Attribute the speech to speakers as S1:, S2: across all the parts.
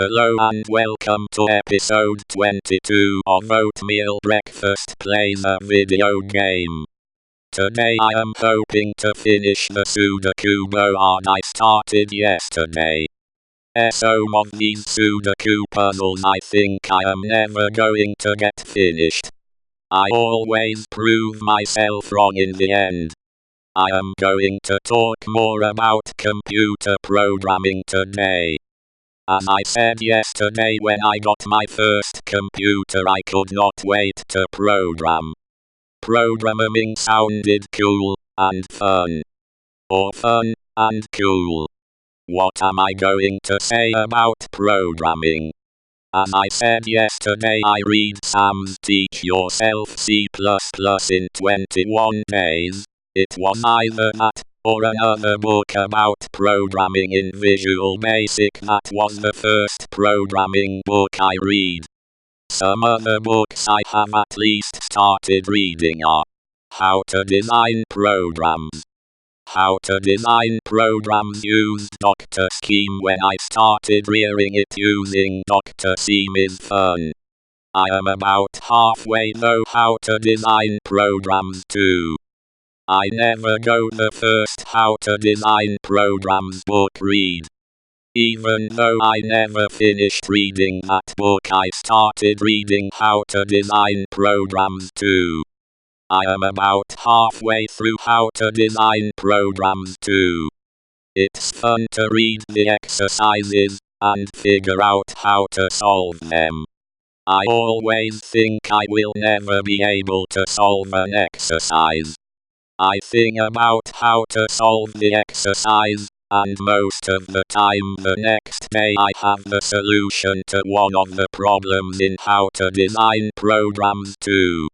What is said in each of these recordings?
S1: Hello and welcome to episode 22 of Oatmeal Breakfast Plays a Video Game. Today I am hoping to finish the Sudoku board I started yesterday. Some of these Sudoku puzzles I think I am never going to get finished. I always prove myself wrong in the end. I am going to talk more about computer programming today. As I said yesterday, when I got my first computer I could not wait to program. Programming sounded cool and fun. Or fun and cool. What am I going to say about programming? As I said yesterday, I read Sam's Teach Yourself C++ in 21 days. It was either that or another book about programming in Visual Basic that was the first programming book I read. Some other books I have at least started reading are How to Design Programs. How to Design Programs used Dr. Scheme. When I started rearing it using Dr. Scheme is fun. I am about halfway though How to Design Programs too. I never go the first How to Design Programs book read. Even though I never finished reading that book, I started reading How to Design Programs too. I am about halfway through How to Design Programs too. It's fun to read the exercises and figure out how to solve them. I always think I will never be able to solve an exercise. I think about how to solve the exercise, and most of the time the next day I have the solution to one of the problems in How to Design Programs too.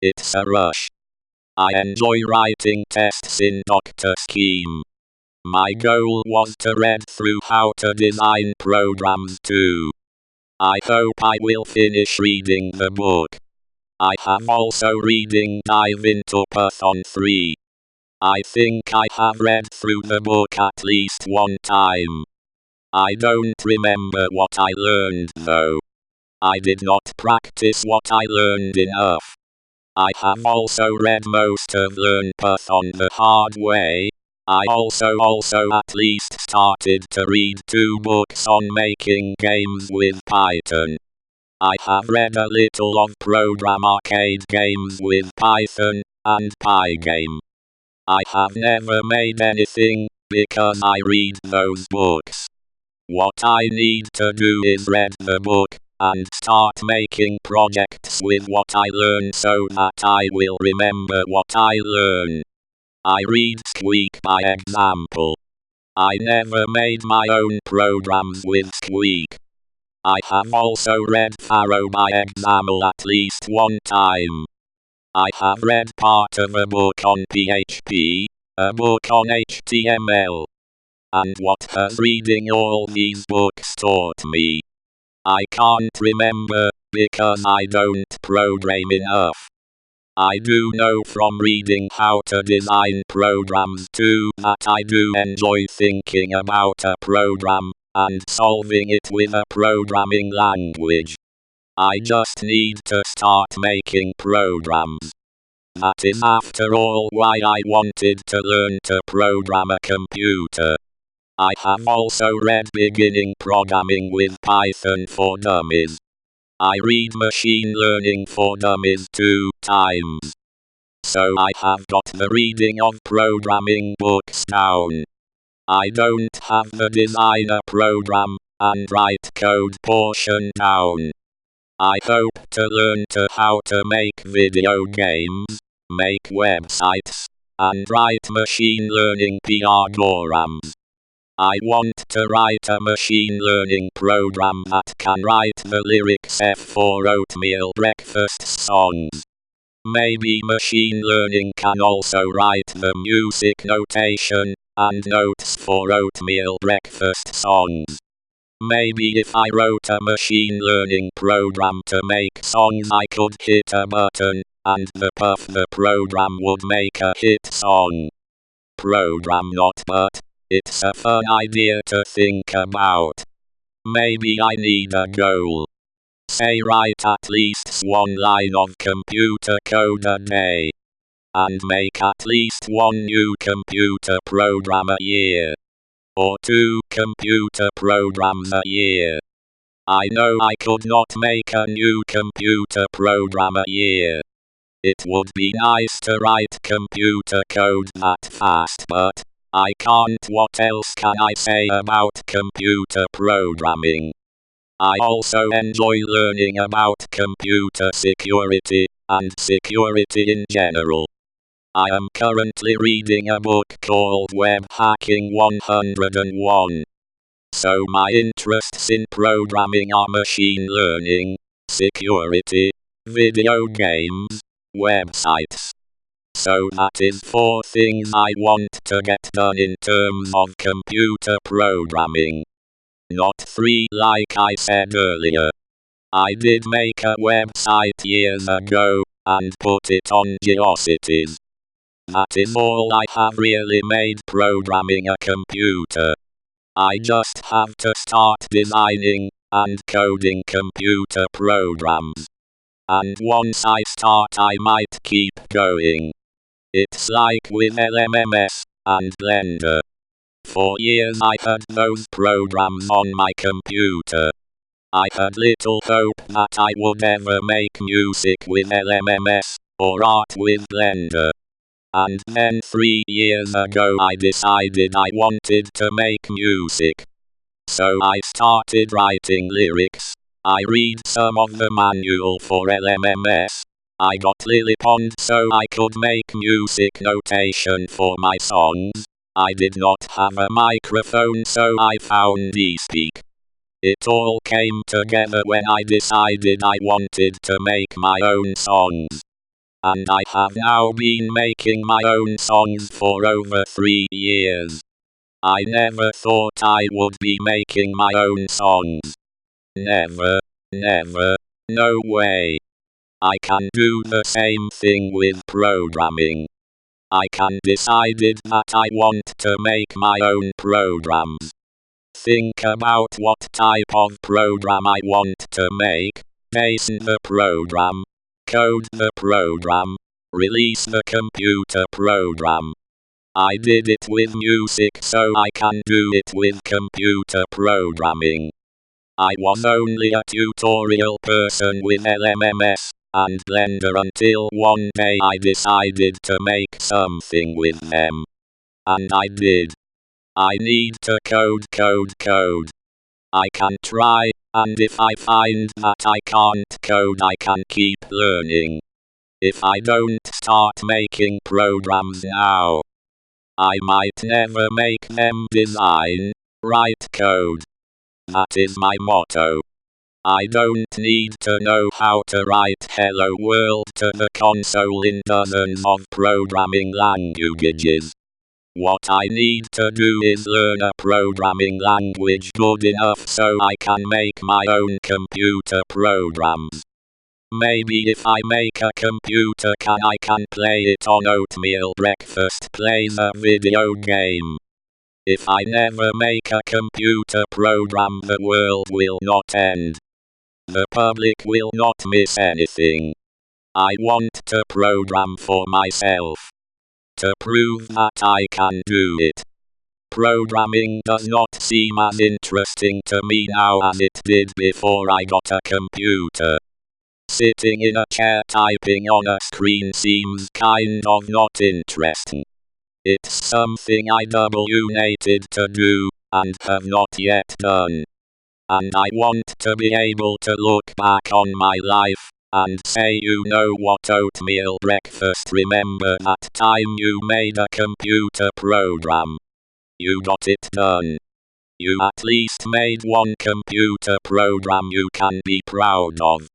S1: It's a rush. I enjoy writing tests in Dr. Scheme. My goal was to read through How to Design Programs too. I hope I will finish reading the book. I have also reading Dive into Python 3. I think I have read through the book at least one time. I don't remember what I learned though. I did not practice what I learned enough. I have also read most of Learn Python the hard way. I also at least started to read 2 books on making games with Python. I have read a little of Program Arcade games with Python and Pygame. I have never made anything because I read those books. What I need to do is read the book and start making projects with what I learn so that I will remember what I learn. I read Squeak by example. I never made my own programs with Squeak. I have also read Pharo by example at least one time. I have read part of a book on PHP, a book on HTML. And what has reading all these books taught me? I can't remember, because I don't program enough. I do know from reading How to Design Programs too that I do enjoy thinking about a program and solving it with a programming language. I just need to start making programs. That is after all why I wanted to learn to program a computer. I have also read Beginning Programming with Python for Dummies. I read Machine Learning for Dummies 2 times. So I have got the reading of programming books down. I don't have the designer program and write code portion down. I hope to learn how to make video games, make websites, and write machine learning programs. I want to write a machine learning program that can write the lyrics for Oatmeal Breakfast songs. Maybe machine learning can also write the music notation and notes for Oatmeal Breakfast songs. Maybe if I wrote a machine learning program to make songs, I could hit a button, and the program would make a hit song. Program not but. It's a fun idea to think about. Maybe I need a goal. Say write at least one line of computer code a day. And make at least one new computer program a year. Or 2 computer programs a year. I know I could not make a new computer program a year. It would be nice to write computer code that fast, but I can't. What else can I say about computer programming? I also enjoy learning about computer security, and security in general. I am currently reading a book called Web Hacking 101. So my interests in programming are machine learning, security, video games, websites. So that is 4 things I want to get done in terms of computer programming. Not 3 like I said earlier. I did make a website years ago, and put it on GeoCities. That is all I have really made programming a computer. I just have to start designing and coding computer programs. And once I start I might keep going. It's like with LMMS and Blender. For years I had those programs on my computer. I had little hope that I would ever make music with LMMS, or art with Blender. And then 3 years ago I decided I wanted to make music. So I started writing lyrics. I read some of the manual for LMMS. I got Lillipond so I could make music notation for my songs. I did not have a microphone so I found eSpeak. It all came together when I decided I wanted to make my own songs. And I have now been making my own songs for over 3 years. I never thought I would be making my own songs. Never, no way. I can do the same thing with programming. I can decided that I want to make my own programs. Think about what type of program I want to make, base the program, code the program, release the computer program. I did it with music so I can do it with computer programming. I was only a tutorial person with LMMS and Blender until one day I decided to make something with them. And I did. I need to code. I can try, and if I find that I can't code I can keep learning. If I don't start making programs now, I might never make them design, write code. That is my motto. I don't need to know how to write hello world to the console in dozens of programming languages. What I need to do is learn a programming language good enough so I can make my own computer programs. Maybe if I make a computer I can play it on OatmealBreakfast plays a video game. If I never make a computer program the world will not end. The public will not miss anything. I want to program for myself. To prove that I can do it. Programming does not seem as interesting to me now as it did before I got a computer. Sitting in a chair typing on a screen seems kind of not interesting. It's something I double-unated to do, and have not yet done. And I want to be able to look back on my life, and say you know what oatmeal breakfast, remember that time you made a computer program. You got it done. You at least made one computer program you can be proud of.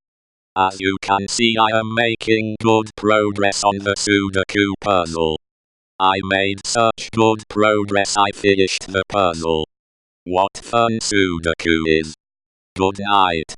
S1: As you can see I am making good progress on the Sudoku puzzle. I made such good progress I finished the puzzle. What fun Sudoku is. Good night.